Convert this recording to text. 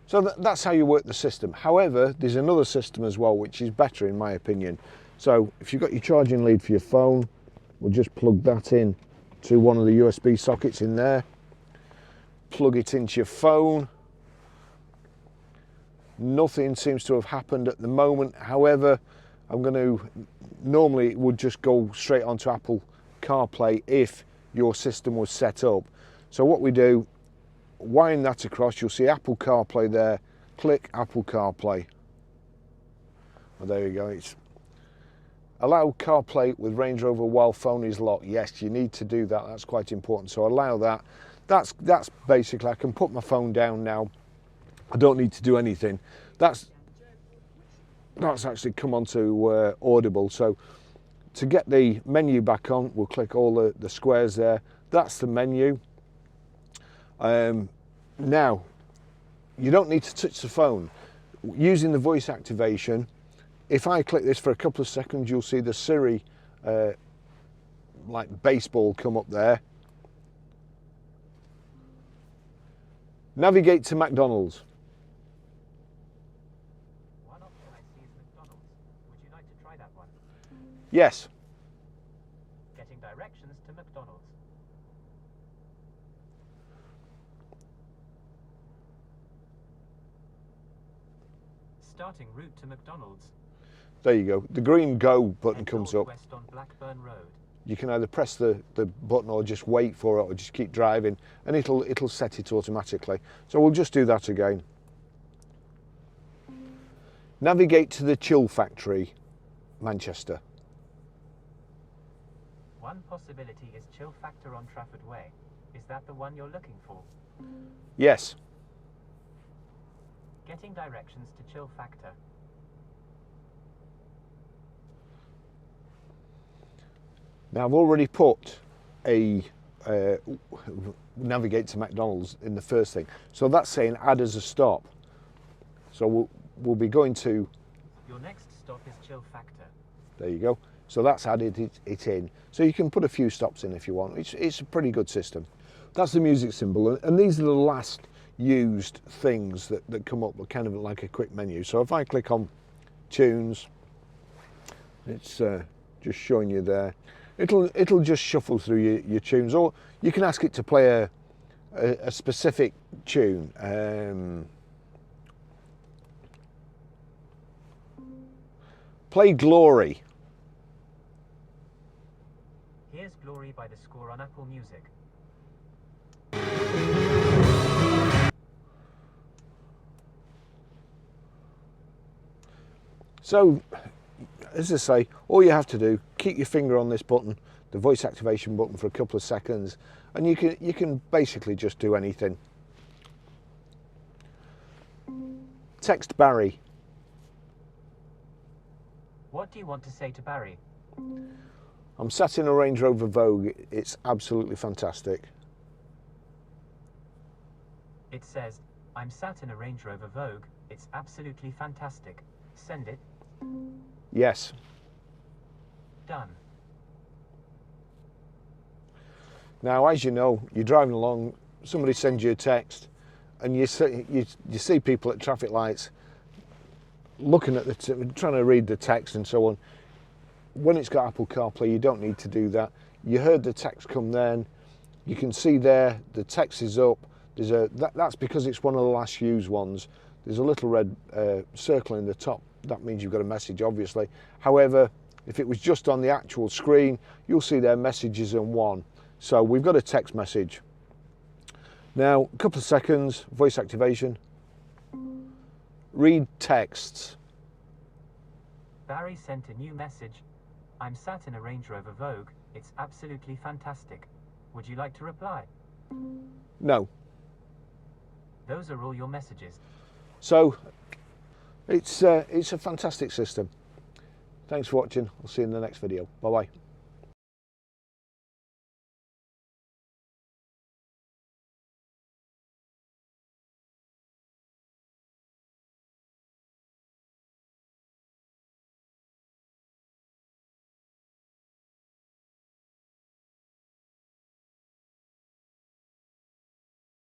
So that's how you work the system. However, there's another system as well, which is better in my opinion. So if you've got your charging lead for your phone, we'll just plug that in to one of the USB sockets in there. Plug it into your phone. Nothing seems to have happened at the moment. However, normally it would just go straight onto Apple CarPlay if your system was set up. So what we do, wind that across, you'll see Apple CarPlay there, click Apple CarPlay. Oh, there you go. It's allow CarPlay with Range Rover while phone is locked. Yes, you need to do that, that's quite important. So allow that. That's basically, I can put my phone down now. I don't need to do anything. That's actually come onto Audible. So to get the menu back on, we'll click all the squares there. That's the menu. Now, you don't need to touch the phone. Using the voice activation, if I click this for a couple of seconds, you'll see the Siri like baseball come up there. Navigate to McDonald's. One option I see is McDonald's. Would you like to try that one? Yes. Getting directions to McDonald's. Starting route to McDonald's. There you go. The green go button comes up. West on Blackburn Road. You can either press the button or just wait for it or just keep driving and it'll set it automatically. So we'll just do that again. Navigate to the Chill Factory, Manchester. One possibility is Chill Factor on Trafford Way. Is that the one you're looking for? Yes. Getting directions to Chill Factor. Now I've already put a navigate to McDonald's in the first thing. So that's saying add as a stop. So we'll be going to... Your next stop is Chill Factor. There you go. So that's added it in. So you can put a few stops in if you want. It's a pretty good system. That's the music symbol. And these are the last used things that come up with kind of like a quick menu. So if I click on tunes, it's just showing you there. It'll just shuffle through your tunes, or you can ask it to play a specific tune. Play Glory. Here's Glory by The Score on Apple Music. So, as I say, all you have to do, keep your finger on this button, the voice activation button, for a couple of seconds, and you can basically just do anything. Text Barry. What do you want to say to Barry? I'm sat in a Range Rover Vogue. It's absolutely fantastic. It says, I'm sat in a Range Rover Vogue. It's absolutely fantastic. Send it. Yes. Done. Now, as you know, you're driving along, somebody sends you a text, and you see people at traffic lights looking at trying to read the text and so on. When it's got Apple CarPlay, you don't need to do that. You heard the text come then. You can see there the text is up. That's because it's one of the last used ones. There's a little red circle in the top. That means you've got a message, obviously. However, if it was just on the actual screen, you'll see their messages in one. So we've got a text message. Now, a couple of seconds, voice activation. Read texts. Barry sent a new message. I'm sat in a Range Rover Vogue. It's absolutely fantastic. Would you like to reply? No. Those are all your messages. So it's a fantastic system. Thanks for watching. I'll see you in the next video. Bye bye.